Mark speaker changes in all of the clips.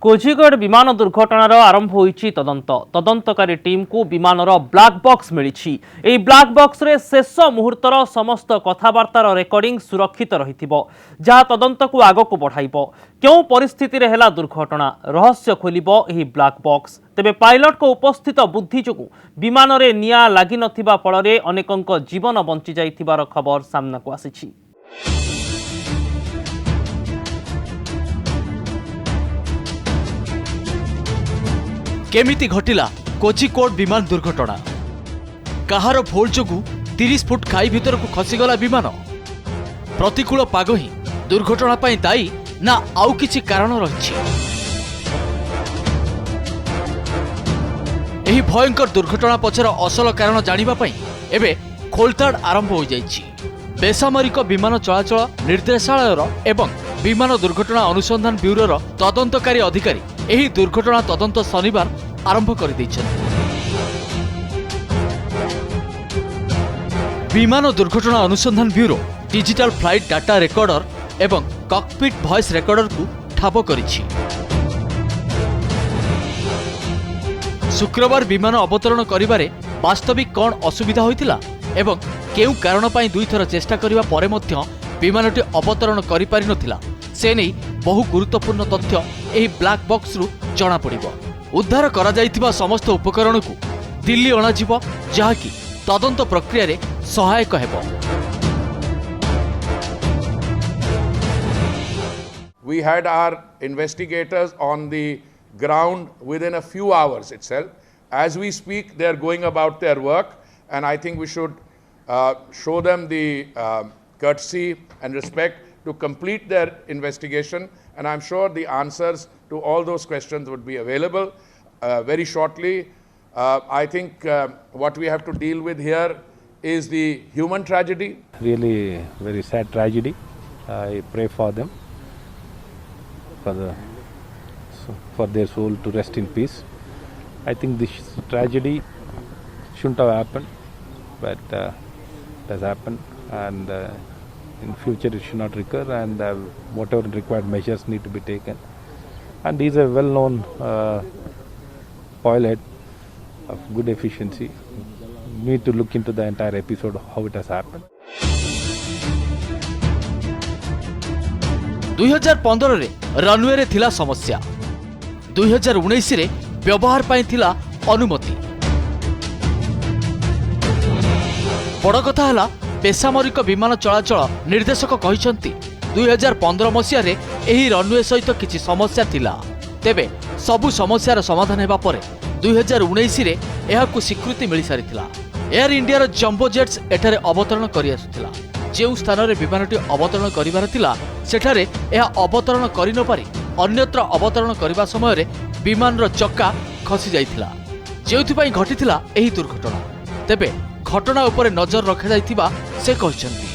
Speaker 1: कोझिकोड विमान दुर्घटनार आरंभ होईची तदंत तदंतकारी टीम को विमानर ब्लैक बॉक्स मिली। एही ब्लैक बॉक्स रे शेष मुहूर्तर समस्त कथबार्तार रेकर्डिंग सुरक्षित रहिथिबो जहा तदंत को आगो को बढ़ाइबो। क्यों परिस्थिति रे हेला दुर्घटना रहस्य खोलिबो एही ब्लैक बॉक्स। तेबे पायलट को उपस्थित बुद्धि जोगु विमान रे निया लागि नथिबा फଳରେ अनेकंक जीवन बंची जाइथिबार खबर सामना को आसीछि।
Speaker 2: केमिति घटिला कोझिकोड विमान दुर्घटना। कहार भोल जोगु 30 फुट खाई भितर को खसीगला विमान। प्रतिकूल पाग ही दुर्घटना पाई दायी ना आउ किछि कारण रहिछि। एही भयंकर दुर्घटना पछर असल कारण जानिबा पई एबे खोलताड़ आरंभ हो जाइछि। बेसामरिक विमान चलाचल निर्देशालयर एवं विमान दुर्घटना अनुसंधान ब्यूरोर तदंतकारी अधिकारी एही दुर्घटना तदंत शनिवार आरंभ कर दैछन्ति। विमान दुर्घटना अनुसंधान bureau digital flight data recorder एवं कॉकपिट वॉइस रेकर्डर को ठाब करिछि। शुक्रवार विमान अवतरण करिबारे वास्तविक कौन असुविधा होइतिला एवं केउ कारण पाई दुई थर चेष्टा करिबा परे मध्य विमानटी अवतरण करि पारि नथिला से नै बहु गुरुत्वपूर्ण तथ्य एही ब्लैक बॉक्स रु जणा पड़िबो। उद्धार करा जाइतिबा समस्त उपकरण को दिल्ली अणाजिबो जहाकी तदंत प्रक्रिया रे सहायक हेबो।
Speaker 3: We had our investigators on the ground within a few hours itself. As we speak, they are going about their work, and I think we should show them the courtesy and respect to complete their investigation, and I'm sure the answers to all those questions would be available very shortly. I think what we have to deal with here is the human tragedy.
Speaker 4: Really very sad tragedy. I pray for them, for their soul to rest in peace. I think this tragedy shouldn't have happened, but it has happened, and in future it should not recur, and whatever required measures need to be taken. And he is a well-known pilot of good efficiency. Need to look into the entire episode, how it has happened.
Speaker 2: 2015 रे runway रे थिला समस्या, 2019 रे व्यवहार पाई थिला अनुमति। बड़ कथा हला बेसामरिक विमान चलाचल निर्देशक कहिसंती 2015 मसिया रे एही रनवे सहित किछि समस्या थिला। तेबे सबु समस्यार समाधान हेबा परे 2019 रे एहाकु स्वीकृति मिली सारिथिला। एयर इंडिया जंबो जेट्स एठारे अवतरण करि आसुथिला। जेउ स्थान रे विमानटी अवतरण करिबार थिला सेठारे एहा अवतरण करि न पारि अन्यत्र अवतरण करिबा समय रे विमान रो चक्का खसी जाइथिला, जेउथि पई घटिथिला एही दुर्घटना। तेबे घटना उपरे नजर रखा जाइथिबा से कहछन्ती।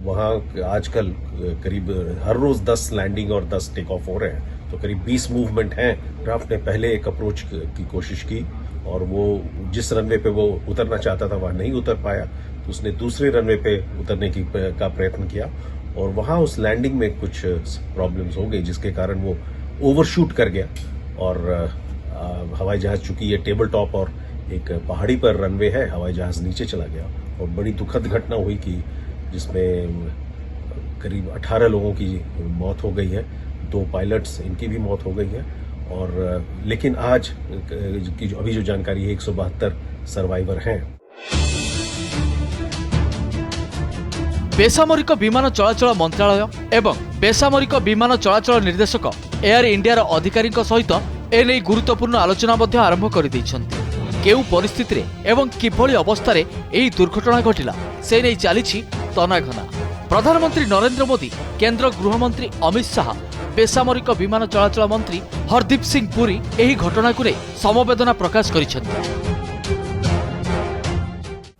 Speaker 5: वहाँ आजकल करीब हर रोज 10 लैंडिंग और 10 टेक ऑफ हो रहे हैं, तो करीब 20 मूवमेंट हैं। क्राफ्ट ने पहले एक अप्रोच की कोशिश की और वो जिस रनवे पे वो उतरना चाहता था वहाँ नहीं उतर पाया, तो उसने दूसरे रनवे पे उतरने का प्रयत्न किया और वहाँ उस लैंडिंग में कुछ प्रॉब्लम्स हो गई, जिसके कारण वो ओवरशूट कर गया और हवाई जहाज, चूंकि ये टेबल टॉप और एक पहाड़ी पर रनवे है, हवाई जहाज नीचे चला गया और बड़ी दुखद घटना हुई कि जिसमें करीब 18 लोगों की मौत हो गई है, 2 पायलट्स इनकी भी मौत हो गई है और लेकिन आज की अभी जो जानकारी है 172 सर्वाइवर हैं।
Speaker 2: बेसामरिक विमान चलाचल मंत्रालय एवं बेसामरिक विमान चलाचल निर्देशक एयर इंडिया अधिकारी सहित एने गुरुत्वपूर्ण आलोचना आरंभ कर दैछन्ति। केउ परिस्थिति रे एवं किभली अवस्था रे एही दुर्घटना घटिला से नै चलीछि तनाघना। प्रधानमंत्री नरेंद्र मोदी, केंद्र गृहमंत्री अमित शाह, बेसामरिक विमान चलाचल मंत्री हरदीप सिंह पुरी एही घटना को समवेदना प्रकाश करिछन्ति।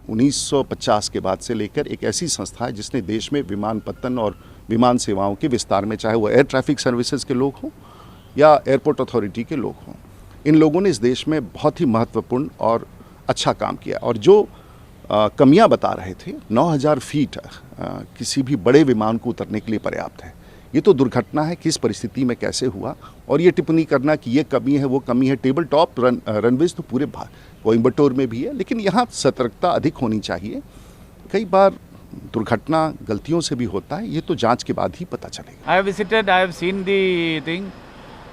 Speaker 6: 1950 के बाद से लेकर एक ऐसी संस्था है जिसने देश में विमानपत्तन और विमान सेवाओं के विस्तार में, चाहे वो एयर ट्रैफिक सर्विसेज के लोग हों या एयरपोर्ट अथॉरिटी के लोग हों, इन लोगों ने इस देश में बहुत ही महत्वपूर्ण और अच्छा काम किया। और जो कमियां बता रहे थे, 9000 फीट किसी भी बड़े विमान को उतरने के लिए पर्याप्त है। ये तो दुर्घटना है, किस परिस्थिति में कैसे हुआ, और ये टिप्पणी करना कि ये कमी है वो कमी है। टेबल टॉप रनवेज तो पूरे कोयम्बटूर में भी है, लेकिन यहाँ सतर्कता अधिक होनी चाहिए। कई बार दुर्घटना गलतियों से भी होता है, ये तो जांच के बाद ही पता चलेगा।
Speaker 7: I have visited, I have seen the thing,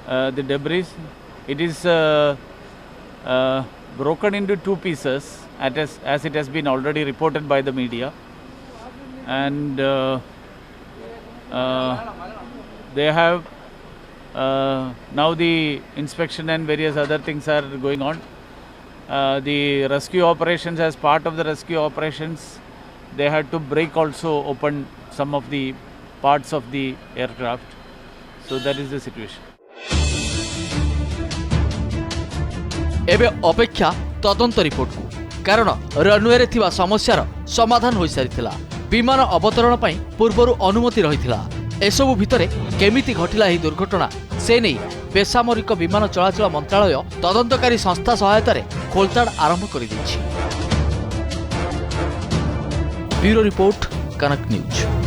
Speaker 7: the debris. It is broken into two pieces, as it has been already reported by the media. And they have, now the inspection and various other things are going on. The rescue operations, as part of the rescue operations, they had to break also open some of the parts of the aircraft. So that is the situation.
Speaker 2: एबे अपेक्षा तदंत report को, कारण runway रे थिबा समस्यार समाधान होई सारिथिला। विमान अवतरण पई पूर्वरु अनुमति रहिथिला। एसबु भितरे केमिति घटिला ଏହି दुर्घटना से नहीं बेसामरिक विमान चलाचल मंत्रालय तदंतकारी संस्था सहायता रे खोलताड़ आरंभ कर दैछि। ब्यूरो रिपोर्ट, कनक न्यूज।